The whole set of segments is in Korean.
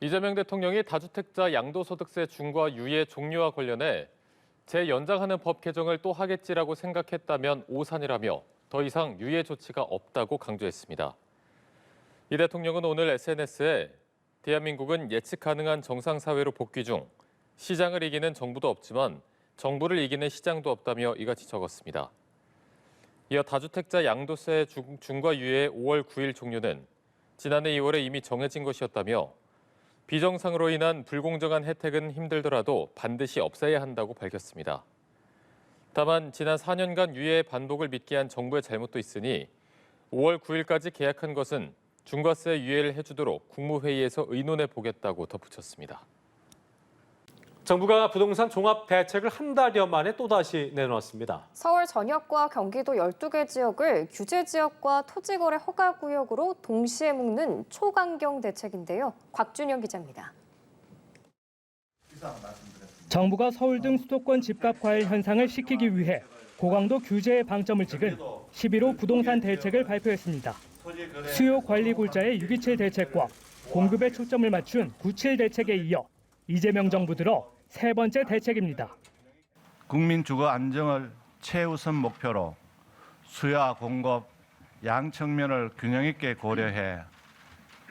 이재명 대통령이 다주택자 양도소득세 중과 유예 종료와 관련해 재연장하는 법 개정을 또 하겠지라고 생각했다면 오산이라며 더 이상 유예 조치가 없다고 강조했습니다. 이 대통령은 오늘 SNS에 대한민국은 예측 가능한 정상사회로 복귀 중 시장을 이기는 정부도 없지만 정부를 이기는 시장도 없다며 이같이 적었습니다. 이어 다주택자 양도세 중과 유예 5월 9일 종료는 지난해 2월에 이미 정해진 것이었다며 비정상으로 인한 불공정한 혜택은 힘들더라도 반드시 없애야 한다고 밝혔습니다. 다만 지난 4년간 유예 반복을 믿게 한 정부의 잘못도 있으니 5월 9일까지 계약한 것은 중과세 유예를 해주도록 국무회의에서 의논해 보겠다고 덧붙였습니다. 정부가 부동산 종합 대책을 한 달여 만에 또다시 내놓았습니다. 서울 전역과 경기도 12개 지역을 규제 지역과 토지거래 허가 구역으로 동시에 묶는 초강경 대책인데요. 곽준영 기자입니다. 정부가 서울 등 수도권 집값 과열 현상을 식히기 위해 고강도 규제에 방점을 찍은 11호 부동산 대책을 발표했습니다. 수요 관리 골자의 627 대책과 공급에 초점을 맞춘 97 대책에 이어 이재명 정부 들어 세 번째 대책입니다. 국민 주거 안정을 최우선 목표로 수요와 공급 양 측면을 균형 있게 고려해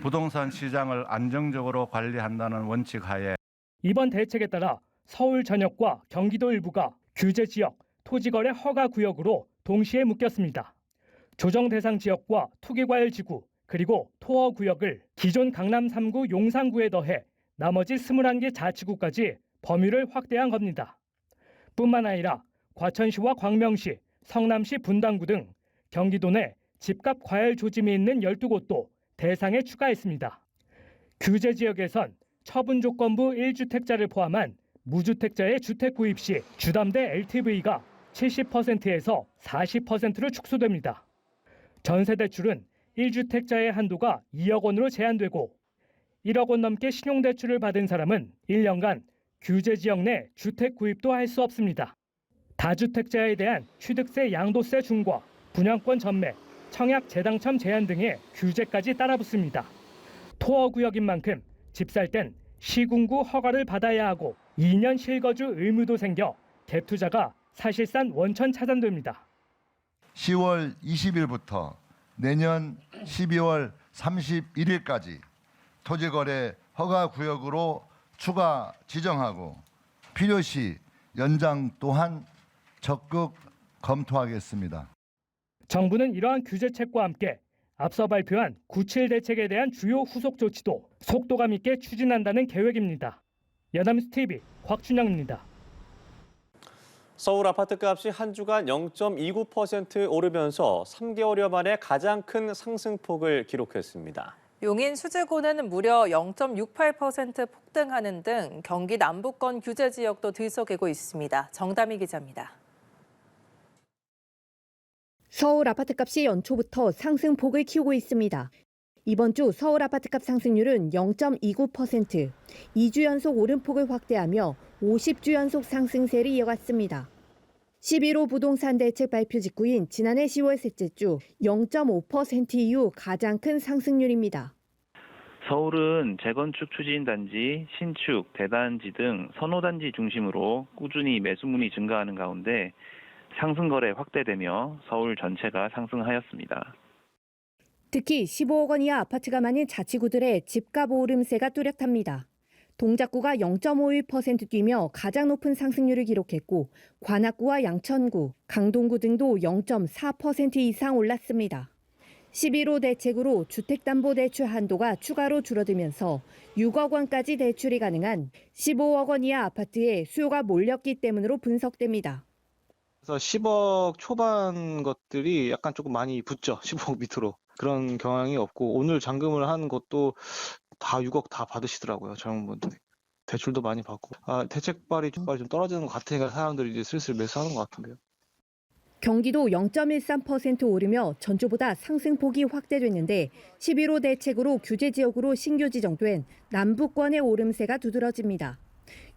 부동산 시장을 안정적으로 관리한다는 원칙 하에 이번 대책에 따라 서울 전역과 경기도 일부가 규제 지역, 토지거래 허가 구역으로 동시에 묶였습니다. 조정 대상 지역과 투기과열 지구, 그리고 토어 구역을 기존 강남 3구 용산구에 더해 나머지 21개 자치구까지 범위를 확대한 겁니다. 뿐만 아니라 과천시와 광명시, 성남시 분당구 등 경기도 내 집값 과열 조짐이 있는 12곳도 대상에 추가했습니다. 규제 지역에선 처분 조건부 1주택자를 포함한 무주택자의 주택 구입 시 주담대 LTV가 70%에서 40%로 축소됩니다. 전세 대출은 1주택자의 한도가 2억 원으로 제한되고 1억 원 넘게 신용대출을 받은 사람은 1년간 규제 지역 내 주택 구입도 할 수 없습니다. 다주택자에 대한 취득세 양도세 중과, 분양권 전매, 청약 재당첨 제한 등의 규제까지 따라붙습니다. 토어 구역인 만큼 집 살 땐 시군구 허가를 받아야 하고 2년 실거주 의무도 생겨 갭 투자가 사실상 원천 차단됩니다. 10월 20일부터 내년 12월 31일까지 토지거래 허가구역으로 추가 지정하고 필요시 연장 또한 적극 검토하겠습니다. 정부는 이러한 규제책과 함께 앞서 발표한 97 대책에 대한 주요 후속 조치도 속도감 있게 추진한다는 계획입니다. 연합뉴스 TV 곽준영입니다. 서울 아파트값이 한 주간 0.29% 오르면서 3개월여 만에 가장 큰 상승폭을 기록했습니다. 용인 수지구는 무려 0.68% 폭등하는 등 경기 남부권 규제 지역도 들썩이고 있습니다. 정다미 기자입니다. 서울 아파트값이 연초부터 상승폭을 키우고 있습니다. 이번 주 서울 아파트값 상승률은 0.29%, 2주 연속 오름폭을 확대하며 50주 연속 상승세를 이어갔습니다. 11호 부동산 대책 발표 직후인 지난해 10월 셋째 주 0.5% 이후 가장 큰 상승률입니다. 서울은 재건축 추진 단지, 신축, 대단지 등 선호단지 중심으로 꾸준히 매수문이 증가하는 가운데 상승 거래 확대되며 서울 전체가 상승하였습니다. 특히 15억 원 이하 아파트가 많은 자치구들의 집값 오름세가 뚜렷합니다. 동작구가 0.51% 뛰며 가장 높은 상승률을 기록했고 관악구와 양천구, 강동구 등도 0.4% 이상 올랐습니다. 11호 대책으로 주택담보대출 한도가 추가로 줄어들면서 6억 원까지 대출이 가능한 15억 원 이하 아파트에 수요가 몰렸기 때문으로 분석됩니다. 그래서 10억 초반 것들이 약간 조금 많이 붙죠. 15억 밑으로. 그런 경향이 없고 오늘 잔금을 한 것도 다 6억 다 받으시더라고요. 젊은 분들이. 대출도 많이 받고. 대책발이 좀 떨어지는 것 같으니까 사람들이 이제 슬슬 매수하는 것 같은데요. 경기도 0.13% 오르며 전주보다 상승폭이 확대됐는데 11호 대책으로 규제 지역으로 신규 지정된 남부권의 오름세가 두드러집니다.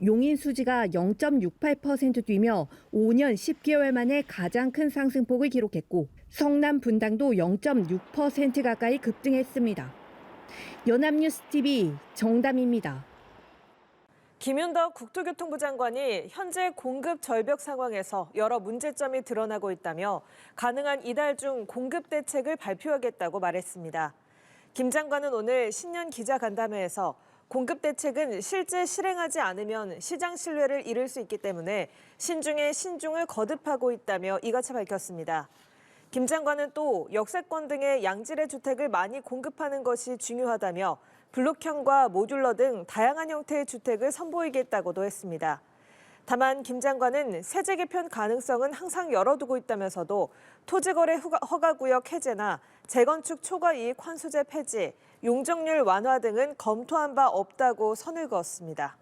용인 수지가 0.68% 뛰며 5년 10개월 만에 가장 큰 상승폭을 기록했고 성남 분당도 0.6% 가까이 급등했습니다. 연합뉴스TV 정담입니다. 김윤덕 국토교통부 장관이 현재 공급 절벽 상황에서 여러 문제점이 드러나고 있다며 가능한 이달 중 공급 대책을 발표하겠다고 말했습니다. 김 장관은 오늘 신년 기자간담회에서 공급 대책은 실제 실행하지 않으면 시장 신뢰를 잃을 수 있기 때문에 신중에 신중을 거듭하고 있다며 이같이 밝혔습니다. 김 장관은 또 역세권 등의 양질의 주택을 많이 공급하는 것이 중요하다며 블록형과 모듈러 등 다양한 형태의 주택을 선보이겠다고도 했습니다. 다만 김 장관은 세제 개편 가능성은 항상 열어두고 있다면서도 토지거래 허가구역 해제나 재건축 초과이익 환수제 폐지, 용적률 완화 등은 검토한 바 없다고 선을 그었습니다.